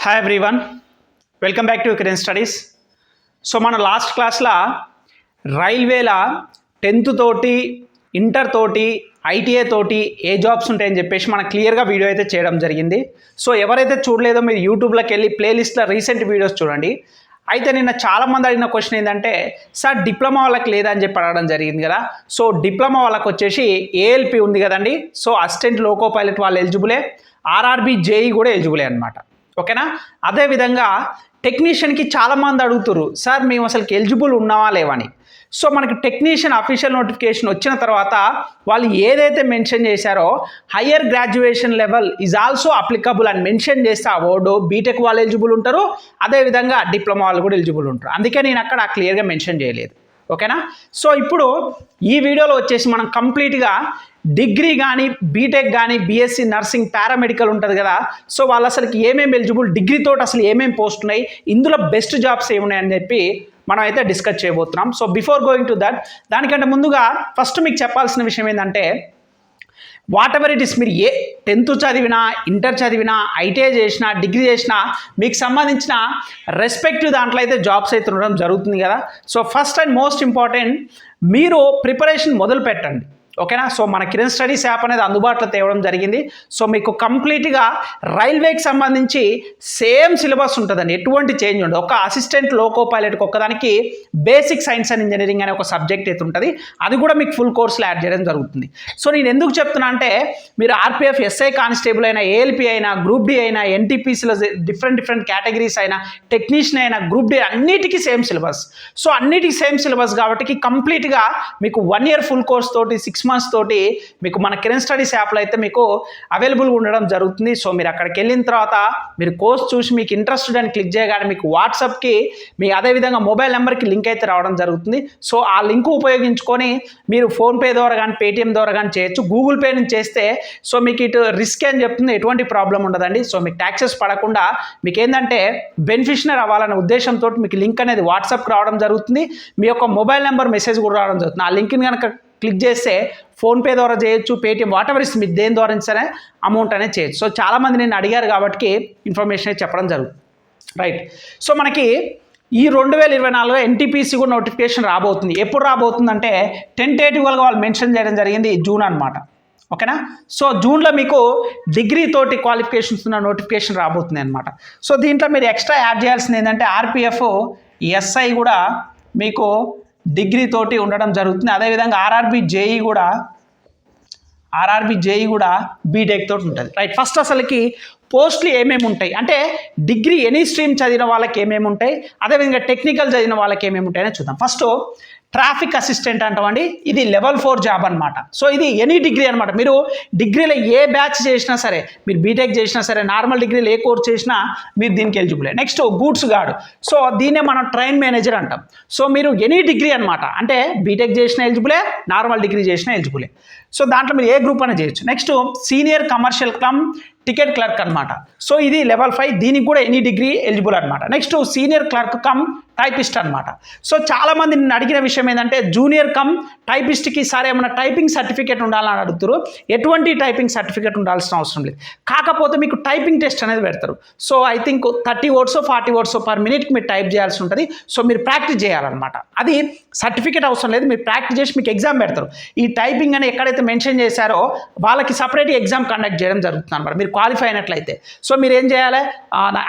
Hi everyone, welcome back to Kiran studies. So మన last క్లాస్లో రైల్వేల 10th తోటి ఇంటర్ తోటి ఐటీఐ తోటి ఏ జాబ్స్ ఉంటాయని చెప్పేసి మనం క్లియర్గా వీడియో అయితే చేయడం జరిగింది. సో ఎవరైతే చూడలేదో మీరు యూట్యూబ్లోకి వెళ్ళి ప్లేలిస్ట్లో రీసెంట్ వీడియోస్ చూడండి. అయితే నిన్న చాలామంది అడిగిన క్వశ్చన్ ఏంటంటే, సార్ డిప్లొమా వాళ్ళకి లేదా అని చెప్పి అడగడం జరిగింది కదా. సో డిప్లొమా వాళ్ళకి వచ్చేసి ఏఎల్పి ఉంది కదండి. సో అసిస్టెంట్ లోకో పైలట్ వాళ్ళు ఎలిజిబులే, ఆర్ఆర్బి జేఈ కూడా ఎలిజిబులే అనమాట. ఓకేనా. అదేవిధంగా టెక్నీషియన్కి చాలామంది అడుగుతారు, సార్ మేము అసలుకి ఎలిజిబుల్ ఉన్నావా లేవని. సో మనకి టెక్నీషియన్ అఫీషియల్ నోటిఫికేషన్ వచ్చిన తర్వాత వాళ్ళు ఏదైతే మెన్షన్ చేశారో higher graduation level is also applicable అని మెన్షన్ చేస్తే ఆ వర్డ్ బీటెక్ వాళ్ళు ఎలిజిబుల్ ఉంటారు, అదేవిధంగా డిప్లొమా వాళ్ళు కూడా ఎలిజిబుల్ ఉంటారు. అందుకే నేను అక్కడ క్లియర్గా మెన్షన్ చేయలేదు. ఓకేనా. సో ఇప్పుడు ఈ వీడియోలో వచ్చేసి మనం కంప్లీట్గా డిగ్రీ కానీ బీటెక్ కానీ బీఎస్సీ నర్సింగ్ పారామెడికల్ ఉంటుంది కదా. సో వాళ్ళు అసలుకి ఏమేమి ఎలిజిబుల్, డిగ్రీతో అసలు ఏమేమి పోస్ట్ ఉన్నాయి, ఇందులో బెస్ట్ జాబ్స్ ఏమున్నాయని చెప్పి మనం అయితే డిస్కస్ చేయబోతున్నాం. So before going to that, దానికంటే ముందుగా ఫస్ట్ మీకు చెప్పాల్సిన విషయం ఏంటంటే, వాట్ ఎవర్ ఇట్ ఇస్, మీరు 10th చదివినా, ఇంటర్ చదివినా, ఐటీఐ చేసినా, డిగ్రీ చేసినా, మీకు సంబంధించిన రెస్పెక్టివ్ దాంట్లో అయితే జాబ్స్ అయితే ఉండడం జరుగుతుంది కదా. So first and most important, మీరు ప్రిపరేషన్ మొదలు పెట్టండి. ఓకేనా. సో మన కిరణ్ స్టడీస్ యాప్ అనేది అందుబాటులో తేవడం జరిగింది. సో మీకు కంప్లీట్గా రైల్వేకి సంబంధించి సేమ్ సిలబస్ ఉంటుందండి, ఎటువంటి చేంజ్ ఉండదు. ఒక అసిస్టెంట్ లోకో పైలట్కి ఒక్కదానికి బేసిక్ సైన్స్ అండ్ ఇంజనీరింగ్ అనే ఒక సబ్జెక్ట్ అయితే ఉంటుంది, అది కూడా మీకు ఫుల్ కోర్సులో యాడ్ చేయడం జరుగుతుంది. సో నేను ఎందుకు చెప్తున్నా అంటే, మీరు ఆర్పిఎఫ్, ఎస్ఐ కానిస్టేబుల్ అయినా, ఏఎల్పి అయినా, గ్రూప్ డి అయినా, ఎన్టీపీసీలో డిఫరెంట్ కేటగిరీస్ అయినా, టెక్నీషియన్ అయినా, గ్రూప్ డి అన్నిటికీ సేమ్ సిలబస్. సో అన్నిటికీ సేమ్ సిలబస్ కాబట్టి కంప్లీట్గా మీకు 1 year ఫుల్ కోర్స్ తోటి 6 months తోటి మీకు మన కిరణ్ స్టడీస్ యాప్లో అయితే మీకు అవైలబుల్గా ఉండడం జరుగుతుంది. సో మీరు అక్కడికి వెళ్ళిన తర్వాత మీరు కోర్స్ చూసి మీకు ఇంట్రెస్టెడ్ అని క్లిక్ చేయగానే మీకు వాట్సాప్కి మీ అదేవిధంగా మొబైల్ నెంబర్కి లింక్ అయితే రావడం జరుగుతుంది. సో ఆ లింక్ ఉపయోగించుకొని మీరు ఫోన్పే ద్వారా కానీ పేటిఎం ద్వారా కానీ చేయొచ్చు. గూగుల్ పే నుంచి చేస్తే సో మీకు ఇటు రిస్క్ అని చెప్తుంది, ఎటువంటి ప్రాబ్లం ఉండదండి. సో మీకు ట్యాక్సెస్ పడకుండా మీకు ఏంటంటే బెనిఫిషనరీ అవ్వాలనే ఉద్దేశంతో మీకు లింక్ అనేది వాట్సాప్కి రావడం జరుగుతుంది. మీ యొక్క మొబైల్ నెంబర్ మెసేజ్ కూడా రావడం జరుగుతుంది. ఆ లింక్ని కనుక క్లిక్ చేస్తే ఫోన్పే ద్వారా చేయొచ్చు, పేటిఎం, వాట్ ఎవర్ ఇస్, మీరు దేని ద్వారా సరే అమౌంట్ అనేది చేయొచ్చు. సో చాలామంది నేను అడిగారు కాబట్టి ఇన్ఫర్మేషన్ అయితే చెప్పడం జరుగుతుంది. రైట్. సో మనకి ఈ 2024 ఎన్టీపీసీ కూడా నోటిఫికేషన్ రాబోతుంది. ఎప్పుడు రాబోతుందంటే టెంటేటివ్గా వాళ్ళు మెన్షన్ చేయడం జరిగింది, జూన్ అనమాట. ఓకేనా. సో జూన్లో మీకు డిగ్రీ తోటి క్వాలిఫికేషన్స్ ఉన్న నోటిఫికేషన్ రాబోతుంది అనమాట. సో దీంట్లో మీరు ఎక్స్ట్రా యాడ్ చేయాల్సింది ఏంటంటే ఆర్పిఎఫ్, ఎస్ఐ కూడా మీకు డిగ్రీ తోటి ఉండడం జరుగుతుంది. అదేవిధంగా ఆర్ఆర్బి జేఈ కూడా బీటెక్ తోటి ఉంటుంది. రైట్. ఫస్ట్ అసలుకి పోస్టులు ఏమేమి ఉంటాయి అంటే, డిగ్రీ ఎనీ స్ట్రీమ్ చదివిన వాళ్ళకి ఏమేమి ఉంటాయి, అదేవిధంగా టెక్నికల్ చదివిన వాళ్ళకి ఏమేమి ఉంటాయని చూద్దాం. ఫస్ట్ ట్రాఫిక్ అసిస్టెంట్ అంటామండి, ఇది లెవెల్ 4 జాబ్ అనమాట. సో ఇది ఎనీ డిగ్రీ అనమాట. మీరు డిగ్రీలో ఏ బ్యాచ్ చేసినా సరే, మీరు బీటెక్ చేసినా సరే, నార్మల్ డిగ్రీలో ఏ కోర్స్ చేసినా మీరు దీనికి ఎలిజిబులే. నెక్స్ట్ గూడ్స్ గార్డ్, సో దీన్నే మనం ట్రైన్ మేనేజర్ అంటాం. సో మీరు ఎనీ డిగ్రీ అనమాట, అంటే బీటెక్ చేసిన ఎలిజిబులే, నార్మల్ డిగ్రీ చేసిన ఎలిజిబులే. సో దాంట్లో మీరు ఏ గ్రూప్ అనేది చేయొచ్చు. Next senior commercial come ticket clerk అనమాట. సో ఇది లెవెల్ 5, దీనికి కూడా ఎనీ డిగ్రీ ఎలిజిబుల్ అనమాట. Next senior clerk cum typist అనమాట. సో చాలామంది నిన్ను అడిగిన విషయం ఏంటంటే, జూనియర్ కమ్ టైపిస్ట్కి సార్ ఏమైనా టైపింగ్ సర్టిఫికేట్ ఉండాలని అడుగుతారు. ఎటువంటి టైపింగ్ సర్టిఫికేట్ ఉండాల్సిన అవసరం లేదు, కాకపోతే మీకు టైపింగ్ టెస్ట్ అనేది పెడతారు. So I think 30 words 40 words per మినిట్కి మీరు టైప్ చేయాల్సి ఉంటుంది. సో మీరు ప్రాక్టీస్ చేయాలన్నమాట. అది సర్టిఫికేట్ అవసరం లేదు, మీరు ప్రాక్టీస్ చేసి మీకు ఎగ్జామ్ పెడతారు. ఈ టైపింగ్ అని ఎక్కడైతే మెన్షన్ చేశారో వాళ్ళకి సపరేట్ ఎగ్జామ్ కండక్ట్ చేయడం జరుగుతుంది అనమాట, మీరు క్వాలిఫై అయినట్లయితే. సో మీరు ఏం చేయాలి,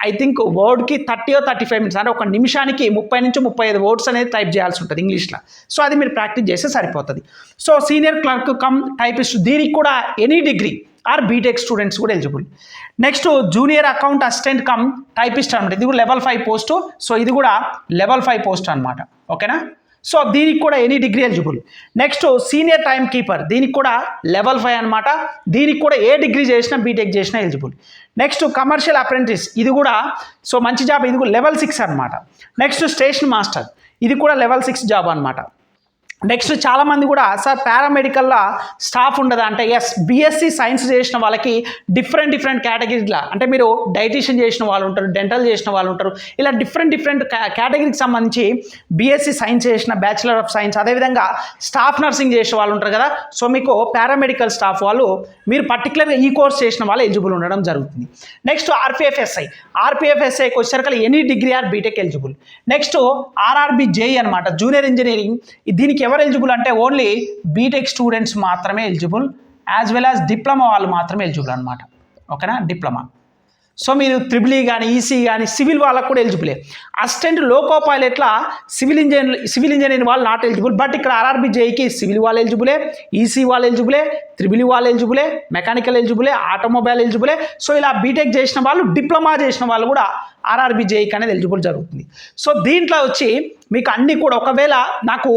ఐ థింక్ వర్డ్కి 30 or 35 minutes, అంటే ఒక నిమిషానికి 30 నుంచి 35 words అనేది టైప్ చేయాల్సి ఉంటుంది ఇంగ్లీష్లో. సో అది మీరు ప్రాక్టీస్ చేస్తే సరిపోతుంది. So senior clerk cum typist, దీనికి కూడా any degree or BTech students కూడా eligible. Next junior account assistant cum typist అనమాట, ఇది కూడా లెవెల్ 5 పోస్టు. సో ఇది కూడా లెవెల్ 5 పోస్ట్ అనమాట. ఓకేనా. సో దీనికి కూడా any degree eligible. Next senior time keeper, దీనికి కూడా లెవెల్ 5 అనమాట, దీనికి కూడా ఏ డిగ్రీ చేసినా బీటెక్ చేసినా ఎలిజిబుల్. నెక్స్ట్ కమర్షియల్ అప్రెంటిస్, ఇది కూడా సో మంచి జాబ్, ఇది కూడా లెవెల్ 6 అనమాట. నెక్స్ట్ స్టేషన్ మాస్టర్, ఇది కూడా లెవెల్ 6 జాబ్ అనమాట. నెక్స్ట్ చాలామంది కూడా సార్ పారామెడికల్లో స్టాఫ్ ఉండదా అంటే ఎస్, బీఎస్సీ సైన్స్ చేసిన వాళ్ళకి డిఫరెంట్ కేటగిరీలా అంటే మీరు డైటీషియన్ చేసిన వాళ్ళు ఉంటారు, డెంటల్ చేసిన వాళ్ళు ఉంటారు, ఇలా డిఫరెంట్ కేటగిరీకి సంబంధించి బీఎస్సీ సైన్స్ చేసిన బ్యాచిలర్ ఆఫ్ సైన్స్, అదేవిధంగా స్టాఫ్ నర్సింగ్ చేసిన వాళ్ళు ఉంటారు కదా. సో మీకు పారామెడికల్ స్టాఫ్ వాళ్ళు మీరు పర్టికులర్గా ఈ కోర్స్ చేసిన వాళ్ళు ఎలిజిబుల్ ఉండడం జరుగుతుంది. నెక్స్ట్ ఆర్పిఎఫ్ఎస్ఐకి వచ్చేసరికి any degree or BTech eligible. Next RRB JE అనమాట, జూనియర్ ఇంజనీరింగ్. దీనికి ఎవరు ఎలిజిబుల్ అంటే ఓన్లీ బీటెక్ స్టూడెంట్స్ మాత్రమే eligible, as well as diploma వాళ్ళు మాత్రమే ఎలిజిబుల్ అనమాట. ఓకేనా, డిప్లొమా. సో మీరు త్రిబుల్ ఈ కానీ ఈసీ కానీ సివిల్ వాళ్ళకు కూడా ఎలిజిబులే. అసిస్టెంట్ లోకో పైలట్లా సివిల్ ఇంజనీర్ వాళ్ళు నాట్ ఎలిజిబుల్. బట్ ఇక్కడ ఆర్ఆర్బి జేఈకి సివిల్ వాళ్ళు ఎలిజిబులే, ఈసీ వాళ్ళు ఎలిజిబులే, త్రిబుల్ ఈ వాళ్ళు ఎలిజిబులే, మెకానికల్ ఎలిజిబులే, ఆటోమొబైల్ ఎలిజిబులే. సో ఇలా బీటెక్ చేసిన వాళ్ళు, డిప్లొమా చేసిన వాళ్ళు కూడా ఆర్ఆర్బి జేఈకి అనేది ఎలిజిబుల్ జరుగుతుంది. సో దీంట్లో వచ్చి మీకు అన్నీ కూడా, ఒకవేళ నాకు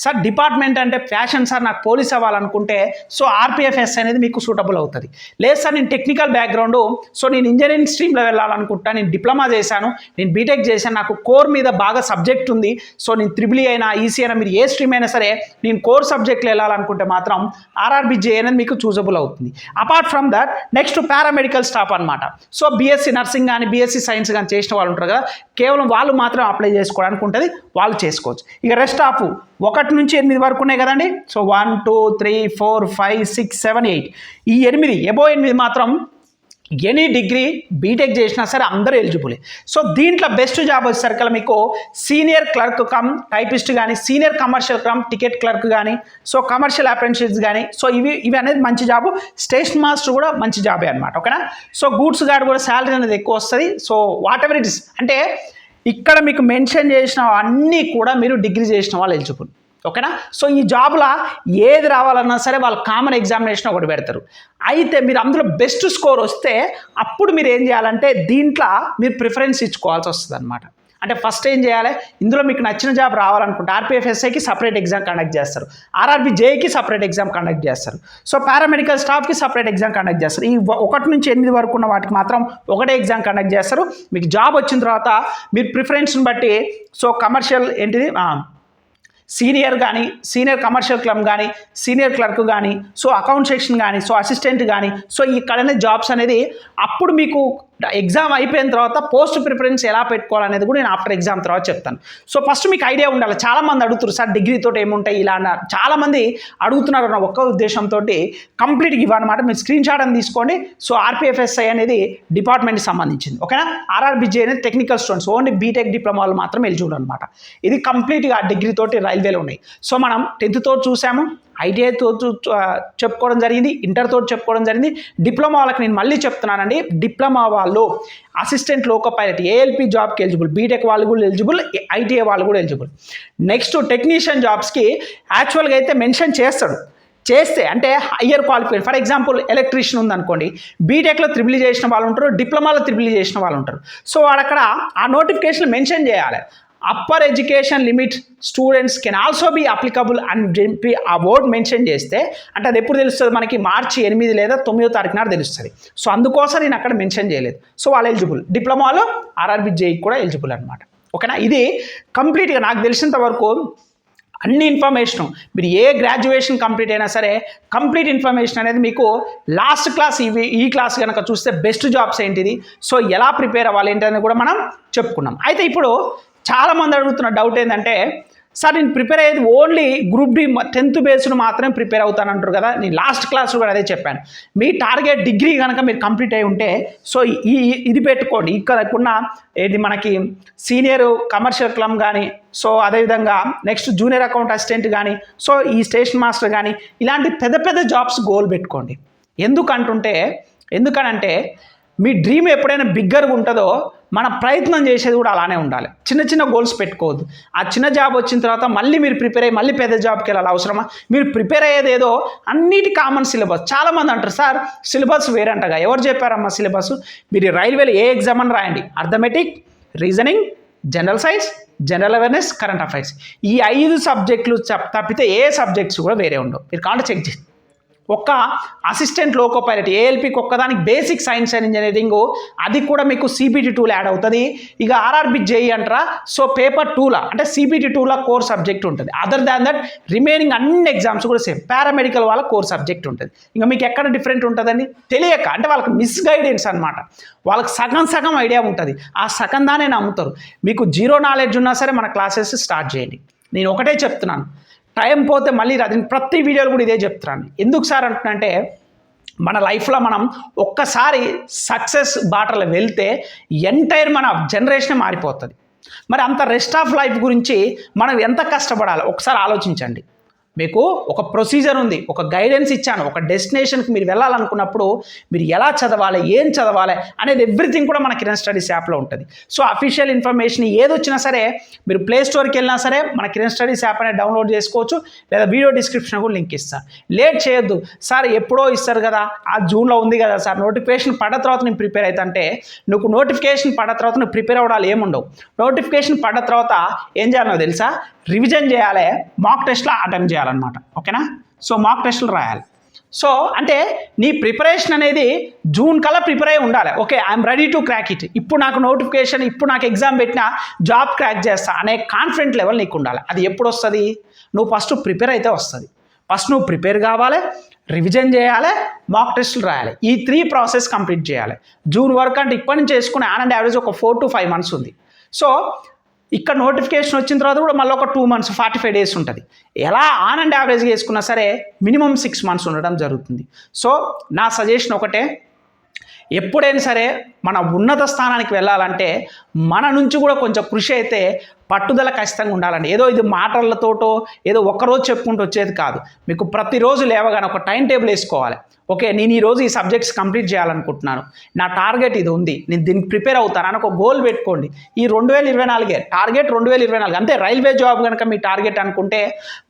సార్ డిపార్ట్మెంట్ అంటే ఫ్యాషన్ సార్, నాకు పోలీస్ అవ్వాలనుకుంటే సో ఆర్పిఎఫ్ఎస్ అనేది మీకు సూటబుల్ అవుతుంది. లేదు సార్ నేను టెక్నికల్ బ్యాక్గ్రౌండ్, సో నేను ఇంజనీరింగ్ స్ట్రీమ్లో వెళ్ళాలనుకుంటా, నేను డిప్లొమా చేశాను, నేను బీటెక్ చేశాను, నాకు కోర్ మీద బాగా సబ్జెక్ట్ ఉంది, సో నేను త్రిబుల్ ఈ అయినా ఈసీ అయినా మీరు ఏ స్ట్రీమ్ అయినా సరే నేను కోర్ సబ్జెక్ట్లో వెళ్ళాలనుకుంటే మాత్రం ఆర్ఆర్బి జేఈ అనేది మీకు చూజబుల్ అవుతుంది. Apart from that next paramedical staff అనమాట. సో బీఎస్సీ నర్సింగ్ కానీ బీఎస్సీ సైన్స్ కానీ చేసిన వాళ్ళు ఉంటారు కదా, కేవలం వాళ్ళు మాత్రం అప్లై చేసుకోవడానికి ఉంటుంది, వాళ్ళు చేసుకోవచ్చు. ఇక రెస్ట్ ఆఫ్ 1 నుంచి 8 వరకు ఉన్నాయి కదండి. సో 1 2 3 4 5 6 7 8 ఈ 8 ఎబో 8 మాత్రం ఎనీ డిగ్రీ బీటెక్ చేసినా సరే అందరూ ఎలిజిబులే. సో దీంట్లో బెస్ట్ జాబ్ వచ్చేసరికి మీకు సీనియర్ క్లర్క్ కమ్ టైపిస్ట్ కానీ, senior commercial come ticket clerk కానీ, సో కమర్షియల్ అప్రెంటిస్ కానీ, సో ఇవి అనేది మంచి జాబు. స్టేషన్ మాస్టర్ కూడా మంచి జాబే అనమాట. ఓకేనా. సో గూడ్స్ గార్డ్ కూడా శాలరీ అనేది ఎక్కువ వస్తుంది. So what ever it is, అంటే ఇక్కడ మీకు మెన్షన్ చేసిన అన్నీ కూడా మీరు డిగ్రీ చేసిన వాళ్ళు ఎలిజిబుల్. ఓకేనా. సో ఈ జాబ్లో ఏది రావాలన్నా సరే వాళ్ళు కామన్ ఎగ్జామినేషన్ ఒకటి పెడతారు. అయితే మీరు అందులో బెస్ట్ స్కోర్ వస్తే అప్పుడు మీరు ఏం చేయాలంటే దీంట్లో మీరు ప్రిఫరెన్స్ ఇచ్చుకోవాల్సి వస్తుంది అనమాట. అంటే ఫస్ట్ ఏం చేయాలి, ఇందులో మీకు నచ్చిన జాబ్ రావాలనుకుంటే ఆర్పిఎఫ్ఎస్ఐకి సపరేట్ ఎగ్జామ్ కండక్ట్ చేస్తారు, ఆర్ఆర్బి జేఈకి సపరేట్ ఎగ్జామ్ కండక్ట్ చేస్తారు, సో పారామెడికల్ స్టాఫ్కి సపరేట్ ఎగ్జామ్ కండక్ట్ చేస్తారు. ఈ 1 నుంచి 8 వరకు ఉన్న వాటికి మాత్రం ఒకటే ఎగ్జామ్ కండక్ట్ చేస్తారు. మీకు జాబ్ వచ్చిన తర్వాత మీరు ప్రిఫరెన్స్ని బట్టి సో కమర్షియల్ ఏంటిది సీనియర్ కానీ, సీనియర్ కమర్షియల్ క్లబ్ కానీ, సీనియర్ క్లర్క్ కానీ, సో అకౌంట్ సెక్షన్ కానీ, సో అసిస్టెంట్ కానీ, సో ఇక్కడనే జాబ్స్ అనేది అప్పుడు మీకు ఎగ్జామ్ అయిపోయిన తర్వాత పోస్ట్ ప్రిఫరెన్స్ ఎలా పెట్టుకోవాలనేది కూడా నేను ఆఫ్టర్ ఎగ్జామ్ తర్వాత చెప్తాను. సో ఫస్ట్ మీకు ఐడియా ఉండాలి. చాలామంది అడుగుతారు సార్ డిగ్రీతో ఏముంటాయి ఇలా అన్నారు, చాలామంది అడుగుతున్నారు అన్న ఒక్క ఉద్దేశంతో కంప్లీట్గా ఇవ్వనమాట. మీరు స్క్రీన్ షాట్ అని తీసుకోండి. సో ఆర్పిఎఫ్ఎస్ఐ అనేది డిపార్ట్మెంట్కి సంబంధించింది. ఓకేనా. ఆర్ఆర్బిజే అనేది టెక్నికల్ స్టూడెంట్స్, ఓన్లీ బీటెక్ డిప్లొమాలు మాత్రం ఎలిజిబుల్ అనమాట. ఇది కంప్లీట్గా డిగ్రీ తోటి రైల్వేలో ఉన్నాయి. సో మనం 10th తోటి చూసాము, ఐటీఐతో చెప్పుకోవడం జరిగింది, ఇంటర్తో చెప్పుకోవడం జరిగింది. డిప్లొమా వాళ్ళకి నేను మళ్ళీ చెప్తున్నానండి, డిప్లొమా వాళ్ళు అసిస్టెంట్ లోకో పైలట్ ఏఎల్పి జాబ్కి ఎలిజిబుల్, బీటెక్ వాళ్ళు కూడా ఎలిజిబుల్, ఐటీఐ వాళ్ళు కూడా ఎలిజిబుల్. నెక్స్ట్ టెక్నీషియన్ జాబ్స్కి యాక్చువల్గా అయితే మెన్షన్ చేస్తే అంటే higher qualified, for example electrician ఉందనుకోండి, బీటెక్లో త్రిబుల్ ఈ చేసిన వాళ్ళు ఉంటారు, డిప్లొమాలో త్రిబుల్ ఈ చేసిన వాళ్ళు ఉంటారు. సో వాడక్కడ ఆ నోటిఫికేషన్ మెన్షన్ చేయాలి, upper education limit students can also be applicable అని చెప్పి ఆ వర్డ్ మెన్షన్ చేస్తే అంటే అది ఎప్పుడు తెలుస్తుంది మనకి, మార్చి 8 లేదా 9వ తారీఖు నాడు తెలుస్తుంది. సో అందుకోసం నేను అక్కడ మెన్షన్ చేయలేదు. సో వాళ్ళు ఎలిజిబుల్, డిప్లొమాలో ఆర్ఆర్బి జేఈకి కూడా ఎలిజిబుల్ అనమాట. ఓకేనా. ఇది కంప్లీట్గా నాకు తెలిసినంత వరకు అన్ని ఇన్ఫర్మేషన్, మీరు ఏ గ్రాడ్యుయేషన్ కంప్లీట్ అయినా సరే కంప్లీట్ ఇన్ఫర్మేషన్ అనేది మీకు లాస్ట్ క్లాస్ ఈ క్లాస్ కనుక చూస్తే బెస్ట్ జాబ్స్ ఏంటిది, సో ఎలా ప్రిపేర్ అవ్వాలి ఏంటని కూడా మనం చెప్పుకున్నాం. అయితే ఇప్పుడు చాలామంది అడుగుతున్న డౌట్ ఏంటంటే సార్ నేను ప్రిపేర్ అయ్యేది only group D 10th based మాత్రమే ప్రిపేర్ అవుతానంటారు కదా. నేను లాస్ట్ క్లాస్లో కూడా అదే చెప్పాను. మీ టార్గెట్ డిగ్రీ కనుక మీరు కంప్లీట్ అయి ఉంటే సో ఇది పెట్టుకోండి. ఇక్కడ ఉన్న ఏది మనకి సీనియర్ కమర్షియల్ క్లబ్ కానీ, సో అదేవిధంగా నెక్స్ట్ జూనియర్ అకౌంట్ అసిస్టెంట్ కానీ, సో ఈ స్టేషన్ మాస్టర్ కానీ, ఇలాంటి పెద్ద జాబ్స్ గోల్ పెట్టుకోండి. ఎందుకనంటే మీ డ్రీమ్ ఎప్పుడైనా బిగ్గర్గా ఉంటుందో మన ప్రయత్నం చేసేది కూడా అలానే ఉండాలి. చిన్న గోల్స్ పెట్టుకోవద్దు. ఆ చిన్న జాబ్ వచ్చిన తర్వాత మళ్ళీ మీరు ప్రిపేర్ అయ్యి మళ్ళీ పెద్ద జాబ్కి వెళ్ళాలి అవసరమా? మీరు ప్రిపేర్ అయ్యేది ఏదో అన్నిటి కామన్ సిలబస్. చాలామంది అంటారు సార్ సిలబస్ వేరంటగా. ఎవరు చెప్పారమ్మా సిలబస్? మీరు రైల్వేలో ఏ ఎగ్జామ్ అని రాయండి, arithmetic, reasoning, general science, general awareness, current affairs, ఈ 5 సబ్జెక్టులు తప్పితే ఏ సబ్జెక్ట్స్ కూడా వేరే ఉండవు. మీరు కావాలంటే చెక్ చేయండి. ఒక్క అసిస్టెంట్ లోకో పైలట్ ఏఎల్పికి ఒక్కదానికి బేసిక్ సైన్స్ అండ్ ఇంజనీరింగ్, అది కూడా మీకు సిబిటి టూలో యాడ్ అవుతుంది. ఇక ఆర్ఆర్బి జేఈ అంటారా, సో పేపర్ టూలా అంటే సిబిటి టూలా కోర్ సబ్జెక్ట్ ఉంటుంది. అదర్ దాన్ దట్ రిమైనింగ్ అన్ని ఎగ్జామ్స్ కూడా సేమ్. పారామెడికల్ వాళ్ళ కోర్ సబ్జెక్ట్ ఉంటుంది. ఇంకా మీకు ఎక్కడ డిఫరెంట్ ఉంటుందండి తెలియక, అంటే వాళ్ళకి మిస్గైడెన్స్ అనమాట. వాళ్ళకి సగం ఐడియా ఉంటుంది, ఆ సగం దానే నమ్ముతారు. మీకు జీరో నాలెడ్జ్ ఉన్నా సరే మన క్లాసెస్ స్టార్ట్ చేయండి. నేను ఒకటే చెప్తున్నాను, టైం పోతే మళ్ళీ రాదు. ప్రతి వీడియోలో కూడా ఇదే చెప్తున్నాను. ఎందుకు సార్ అంటున్నంటే, మన లైఫ్లో మనం ఒక్కసారి సక్సెస్ బాటలో వెళ్తే ఎంటైర్ మన జనరేషన్ మారిపోతుంది. మరి అంత రెస్ట్ ఆఫ్ లైఫ్ గురించి మనం ఎంత కష్టపడాలి ఒకసారి ఆలోచించండి. మీకు ఒక ప్రొసీజర్ ఉంది, ఒక గైడెన్స్ ఇచ్చాను. ఒక డెస్టినేషన్కి మీరు వెళ్ళాలనుకున్నప్పుడు మీరు ఎలా చదవాలి, ఏం చదవాలి అనేది ఎవ్రీథింగ్ కూడా మన కిరణ్ స్టడీస్ యాప్లో ఉంటుంది. సో అఫీషియల్ ఇన్ఫర్మేషన్ ఏది వచ్చినా సరే మీరు ప్లే స్టోర్కి వెళ్ళినా సరే మన కిరణ్ స్టడీస్ యాప్ అనేది డౌన్లోడ్ చేసుకోవచ్చు, లేదా వీడియో డిస్క్రిప్షన్ కూడా లింక్ ఇస్తాను. లేట్ చేయొద్దు సార్, ఎప్పుడో ఇస్తారు కదా, ఆ జూన్లో ఉంది కదా సార్, నోటిఫికేషన్ పడ్డ తర్వాత నేను ప్రిపేర్ అవుతా అంటే, నువ్వు నోటిఫికేషన్ పడ్డ తర్వాత నువ్వు ప్రిపేర్ అవ్వడాలు ఏముండవు. నోటిఫికేషన్ పడ్డ తర్వాత ఏం చేయాలో తెలుసా, రివిజన్ చేయాలి, మాక్ టెస్ట్లో అటెంప్ట్ చేయాలన్నమాట. ఓకేనా, సో మాక్ టెస్టులు రాయాలి. సో అంటే నీ ప్రిపరేషన్ అనేది జూన్ కల్లా ప్రిపేర్ అయి ఉండాలి. Okay, I'm ready to crack it, ఇప్పుడు నాకు నోటిఫికేషన్, ఇప్పుడు నాకు ఎగ్జామ్ పెట్టినా జాబ్ క్రాక్ చేస్తా అనే కాన్ఫిడెంట్ లెవెల్ నీకు ఉండాలి. అది ఎప్పుడు వస్తుంది, నువ్వు ఫస్ట్ ప్రిపేర్ అయితే వస్తుంది. ఫస్ట్ నువ్వు ప్రిపేర్ కావాలి, రివిజన్ చేయాలి, మాక్ టెస్టులు రాయాలి. ఈ 3 ప్రాసెస్ కంప్లీట్ చేయాలి. జూన్ వరకు అంటే ఇప్పటి నుంచి చేసుకునే ఆన్ అండ్ యావరేజ్ ఒక 4 to 5 months ఉంది. సో ఇక్కడ నోటిఫికేషన్ వచ్చిన తర్వాత కూడా మళ్ళీ ఒక 2 months 45 days ఉంటుంది. ఎలా ఆన్ అండ్ యావరేజ్గా వేసుకున్నా సరే మినిమం 6 months ఉండడం జరుగుతుంది. సో నా సజెషన్ ఒకటే, ఎప్పుడైనా సరే మన ఉన్నత స్థానానికి వెళ్ళాలంటే మన నుంచి కూడా కొంచెం కృషి అయితే పట్టుదల ఖచ్చితంగా ఉండాలండి. ఏదో ఇది మాటలతోటో ఏదో ఒక్కరోజు చెప్పుకుంటూ వచ్చేది కాదు. మీకు ప్రతిరోజు లేవగానే ఒక టైం టేబుల్ వేసుకోవాలి. ఓకే, నేను ఈరోజు ఈ సబ్జెక్ట్స్ కంప్లీట్ చేయాలనుకుంటున్నాను, నా టార్గెట్ ఇది ఉంది, నేను దీనికి ప్రిపేర్ అవుతాను అని ఒక గోల్ పెట్టుకోండి. ఈ 2024 టార్గెట్ 2024 అంతే. రైల్వే జాబ్ కనుక మీ టార్గెట్ అనుకుంటే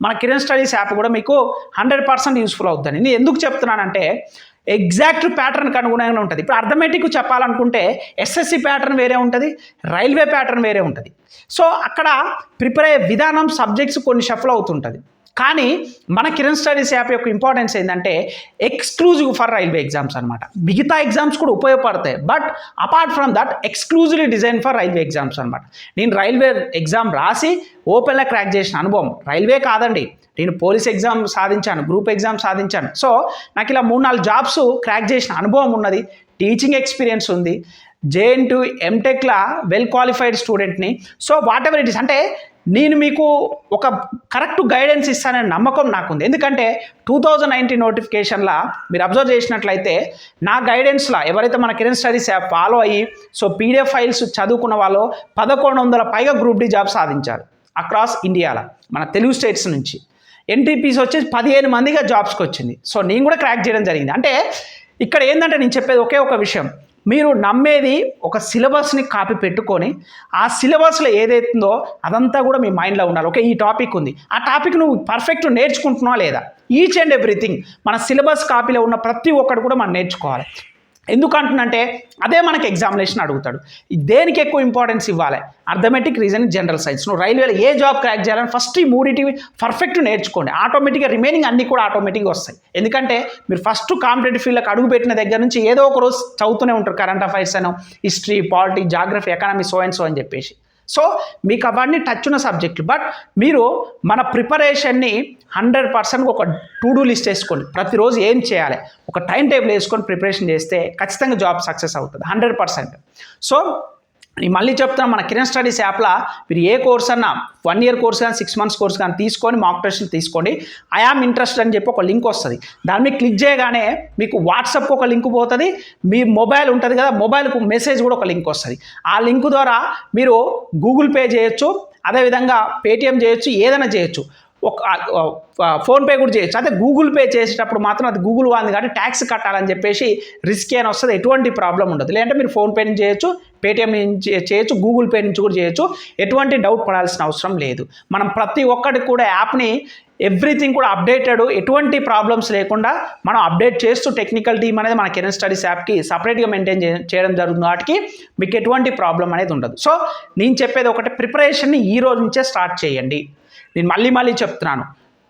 మన కిరణ్ స్టడీస్ యాప్ కూడా మీకు 100% యూస్ఫుల్ అవుతుంది. నేను ఎందుకు చెప్తున్నానంటే, ఎగ్జాక్ట్ ప్యాటర్న్కి అనుగుణంగా ఉంటుంది. ఇప్పుడు అర్థమెటిక్ చెప్పాలనుకుంటే ఎస్ఎస్సి ప్యాటర్న్ వేరే ఉంటుంది, రైల్వే ప్యాటర్న్ వేరే ఉంటుంది. సో అక్కడ ప్రిపేర్ అయ్యే విధానం, సబ్జెక్ట్స్ కొన్ని షఫల్ అవుతుంటుంది. కానీ మన కిరణ్ స్టడీస్ యాప్ యొక్క ఇంపార్టెన్స్ ఏంటంటే ఎక్స్క్లూజివ్ ఫర్ రైల్వే ఎగ్జామ్స్ అనమాట. మిగతా ఎగ్జామ్స్ కూడా ఉపయోగపడతాయి, but apart from that exclusively design for railway exams అనమాట. నేను రైల్వే ఎగ్జామ్ రాసి ఓపెన్లో క్రాక్ చేసిన అనుభవం, రైల్వే కాదండి, నేను పోలీస్ ఎగ్జామ్ సాధించాను, గ్రూప్ ఎగ్జామ్ సాధించాను. సో నాకు ఇలా 3-4 జాబ్స్ క్రాక్ చేసిన అనుభవం ఉన్నది, టీచింగ్ ఎక్స్పీరియన్స్ ఉంది, JNTU MTechలా వెల్ క్వాలిఫైడ్ స్టూడెంట్ని. So what ever it is, అంటే నేను మీకు ఒక కరెక్ట్ గైడెన్స్ ఇస్తాననే నమ్మకం నాకుంది. ఎందుకంటే 2019 నోటిఫికేషన్లా మీరు అబ్జర్వ్ చేసినట్లయితే నా గైడెన్స్లో ఎవరైతే మన కిరణ్ స్టడీస్ యాప్ ఫాలో అయ్యి సో PDF ఫైల్స్ చదువుకున్న వాళ్ళు 1100 పైగా గ్రూప్ D జాబ్ సాధించారు అక్రాస్ ఇండియాలో, మన తెలుగు స్టేట్స్ నుంచి. NTPC వచ్చేసి 15 మందిగా జాబ్స్కి వచ్చింది. సో నేను కూడా క్రాక్ చేయడం జరిగింది. అంటే ఇక్కడ ఏంటంటే నేను చెప్పేది ఒకే ఒక విషయం, మీరు నమ్మేది ఒక సిలబస్ని కాపీ పెట్టుకొని ఆ సిలబస్లో ఏదైతుందో అదంతా కూడా మీ మైండ్లో ఉండాలి. ఓకే, ఈ టాపిక్ ఉంది, ఆ టాపిక్ నువ్వు పర్ఫెక్ట్ నేర్చుకుంటున్నావా లేదా, ఈచ్ అండ్ ఎవ్రీథింగ్ మన సిలబస్ కాపీలో ఉన్న ప్రతి ఒక్కటి కూడా మనం నేర్చుకోవాలి. ఎందుకంటున్నంటే అదే మనకి ఎగ్జామినేషన్ అడుగుతాడు. దేనికి ఎక్కువ ఇంపార్టెన్స్ ఇవ్వాలి, అర్థమెటిక్, రీజనింగ్, జనరల్ సైన్స్. నువ్వు రైల్వేలో ఏ జాబ్ క్రాక్ చేయాలని ఫస్ట్ ఈ 3 పర్ఫెక్ట్ నేర్చుకోండి. ఆటోమేటిక్గా రిమైనింగ్ అన్నీ కూడా ఆటోమేటిక్గా వస్తాయి. ఎందుకంటే మీరు ఫస్ట్ కాంపిటేటివ్ ఫీల్డ్కి అడుగు పెట్టిన దగ్గర నుంచి ఏదో ఒక రోజు చదువుతూనే ఉంటారు, కరెంట్ అఫైర్స్ అని, history, polity, geography, economy, so and so అని చెప్పేసి. సో మీకు అవన్నీ టచ్ ఉన్న సబ్జెక్టులు. బట్ మీరు మన ప్రిపరేషన్ని 100% ఒక టు డూ లిస్ట్ వేసుకోండి. ప్రతిరోజు ఏం చేయాలి ఒక టైం టేబుల్ వేసుకొని ప్రిపరేషన్ చేస్తే ఖచ్చితంగా జాబ్ సక్సెస్ అవుతుంది 100%. సో నేను మళ్ళీ చెప్తాను, మన కిరణ్ స్టడీస్ యాప్లో మీరు ఏ కోర్స్ అన్నా 1 year కోర్స్ కానీ 6 months కోర్స్ కానీ తీసుకొని మాక్ టెస్ట్లు తీసుకోండి. ఐ యామ్ ఇంట్రెస్టెడ్ అని చెప్పి ఒక లింక్ వస్తుంది, దాని మీద క్లిక్ చేయగానే మీకు వాట్సాప్కి ఒక లింక్ పోతుంది, మీ మొబైల్ ఉంటుంది కదా, మొబైల్కు మెసేజ్ కూడా ఒక లింక్ వస్తుంది. ఆ లింక్ ద్వారా మీరు గూగుల్ పే చేయొచ్చు, అదేవిధంగా పేటిఎం చేయొచ్చు, ఏదైనా చేయొచ్చు, ఒక ఫోన్పే కూడా చేయొచ్చు. అదే గూగుల్ పే చేసేటప్పుడు మాత్రం అది గూగుల్ వాంది కాబట్టి ట్యాక్స్ కట్టాలని చెప్పేసి రిస్క్ అని వస్తుంది, ఎటువంటి ప్రాబ్లం ఉండదు. లేదంటే మీరు ఫోన్పే నుంచి చేయొచ్చు, పేటిఎం నుంచి చేయొచ్చు, గూగుల్ పే నుంచి కూడా చేయొచ్చు, ఎటువంటి డౌట్ పడాల్సిన అవసరం లేదు. మనం ప్రతి ఒక్కటి కూడా యాప్ని ఎవ్రీథింగ్ కూడా అప్డేటెడ్, ఎటువంటి ప్రాబ్లమ్స్ లేకుండా మనం అప్డేట్ చేస్తూ టెక్నికల్ టీమ్ అనేది మన కిరణ్ స్టడీస్ యాప్కి సపరేట్గా మెయింటైన్ చేయడం జరుగుతుంది. వాటికి మీకు ఎటువంటి ప్రాబ్లం అనేది ఉండదు. సో నేను చెప్పేది ఒకటి, ప్రిపరేషన్ని ఈ రోజు నుంచే స్టార్ట్ చేయండి. నేను మళ్ళీ చెప్తున్నాను,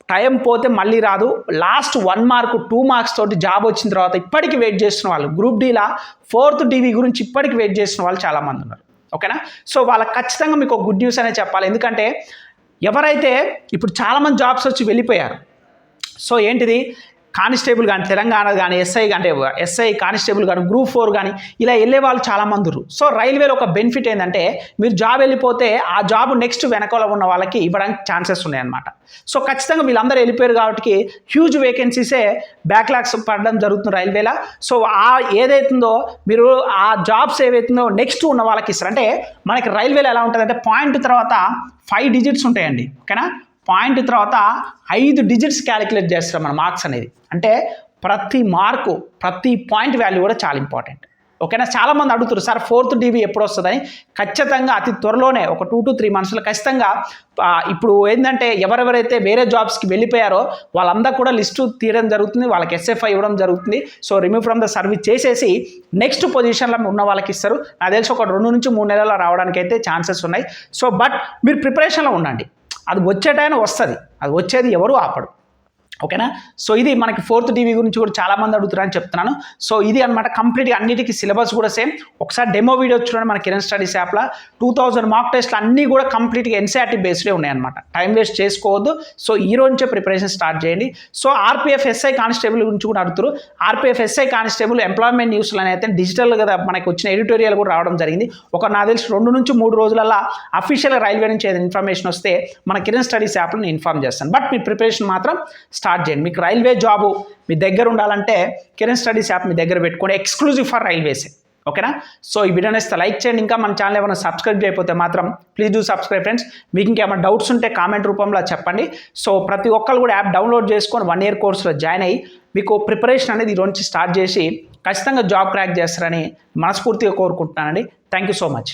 టైం పోతే మళ్ళీ రాదు. లాస్ట్ 1 మార్క్ 2 మార్క్స్ తోటి జాబ్ వచ్చిన తర్వాత ఇప్పటికీ వెయిట్ చేస్తున్న వాళ్ళు, గ్రూప్ డీలా 4th DV గురించి ఇప్పటికీ వెయిట్ చేస్తున్న వాళ్ళు చాలామంది ఉన్నారు. ఓకేనా? సో వాళ్ళకి ఖచ్చితంగా మీకు ఒక గుడ్ న్యూస్ అనే చెప్పాలి. ఎందుకంటే ఎవరైతే ఇప్పుడు చాలామంది జాబ్స్ వచ్చి వెళ్ళిపోయారు, సో ఏంటిది, కానిస్టేబుల్ కానీ, తెలంగాణ కానీ, ఎస్ఐ కానిస్టేబుల్ కానీ, గ్రూప్ 4 కానీ ఇలా వెళ్ళే వాళ్ళు చాలామంది ఉన్నారు. సో రైల్వేలో ఒక బెనిఫిట్ ఏంటంటే మీరు జాబ్ వెళ్ళిపోతే ఆ జాబ్ నెక్స్ట్ వెనకాల ఉన్న వాళ్ళకి ఇవ్వడానికి ఛాన్సెస్ ఉన్నాయన్నమాట. సో ఖచ్చితంగా వీళ్ళందరూ వెళ్ళిపోయారు కాబట్టి హ్యూజ్ వేకెన్సీసే బ్యాక్లాగ్స్ పడడం జరుగుతుంది రైల్వేలో. సో ఏదైతుందో మీరు ఆ జాబ్స్ ఏవైతుందో నెక్స్ట్ ఉన్న వాళ్ళకి ఇస్తారు. అంటే మనకి రైల్వేలో ఎలా ఉంటుందంటే పాయింట్ తర్వాత 5 డిజిట్స్ ఉంటాయండి. ఓకేనా? పాయింట్ తర్వాత 5 డిజిట్స్ క్యాలిక్యులేట్ చేస్తారు మన మార్క్స్ అనేది. అంటే ప్రతి మార్కు, ప్రతి పాయింట్ వాల్యూ కూడా చాలా ఇంపార్టెంట్. ఓకేనా? చాలామంది అడుగుతారు సార్ 4th DV ఎప్పుడు వస్తుందని. ఖచ్చితంగా అతి త్వరలోనే ఒక 2 to 3 monthsలో ఖచ్చితంగా. ఇప్పుడు ఏంటంటే ఎవరెవరైతే వేరే జాబ్స్కి వెళ్ళిపోయారో వాళ్ళందరూ కూడా లిస్టు తీయడం జరుగుతుంది, వాళ్ళకి SFI ఇవ్వడం జరుగుతుంది. So remove from the service చేసేసి నెక్స్ట్ పొజిషన్లో ఉన్న వాళ్ళకి ఇస్తారు. నాకు తెలిసి ఒక 2 నుంచి 3 నెలల్లో రావడానికి అయితే ఛాన్సెస్ ఉన్నాయి. సో బట్ మీరు ప్రిపరేషన్లో ఉండండి, అది వచ్చేటైనా వస్తుంది, అది వచ్చేది ఎవరు ఆపడు. ఓకేనా? సో ఇది మనకి 4th DV గురించి కూడా చాలామంది అడుగుతారని చెప్తున్నాను. సో ఇది అనమాట కంప్లీట్గా అన్నిటికీ సిలబస్ కూడా సేమ్. ఒకసారి డెమో వీడియో చూడండి మన కిరణ్ స్టడీస్ యాప్లో. 2000 మాక్ టెస్ట్లు అన్నీ కూడా కంప్లీట్గా NCERT బేస్డే ఉన్నాయన్నమాట. టైం వేస్ట్ చేసుకోవద్దు. సో ఈ రోజు నుంచే ప్రిపరేషన్ స్టార్ట్ చేయండి. సో RPF SI కానిస్టేబుల్ గురించి కూడా అడుగుతారు. RPF SI కానిస్టేబుల్ ఎంప్లాయ్మెంట్ న్యూస్లో అయితే డిజిటల్ కదా మనకి వచ్చిన ఎడిటోరియల్ కూడా రావడం జరిగింది. నాకు తెలిసి 2 నుంచి 3 రోజులలో అఫీషియల్గా రైల్వే నుంచి ఏదైనా ఇన్ఫర్మేషన్ వస్తే మన కిరణ్ స్టడీస్ యాప్లో నేను ఇన్ఫార్మ్ చేస్తాను. బట్ మీ ప్రిపరేషన్ మాత్రం స్టార్ట్ చేయండి. మీకు రైల్వే జాబు మీ దగ్గర ఉండాలంటే కిరణ్ స్టడీస్ యాప్ మీ దగ్గర పెట్టుకోండి, ఎక్స్క్లూజివ్ ఫర్ రైల్వేసే. ఓకేనా? సో ఈ వీడియోని ఇస్తే లైక్ చేయండి. ఇంకా మన ఛానల్ ఏమైనా సబ్స్క్రైబ్ చేయకపోతే మాత్రం ప్లీజ్ డూ సబ్స్క్రైబ్ ఫ్రెండ్స్. మీకు ఇంకేమైనా డౌట్స్ ఉంటే కామెంట్ రూపంలో చెప్పండి. సో ప్రతి ఒక్కరు కూడా యాప్ డౌన్లోడ్ చేసుకొని 1 year కోర్సులో జాయిన్ అయ్యి మీకు ప్రిపరేషన్ అనేది ఈరోజు నుంచి స్టార్ట్ చేసి ఖచ్చితంగా జాబ్ క్రాక్ చేస్తారని మనస్ఫూర్తిగా కోరుకుంటున్నానండి. Thank you so much.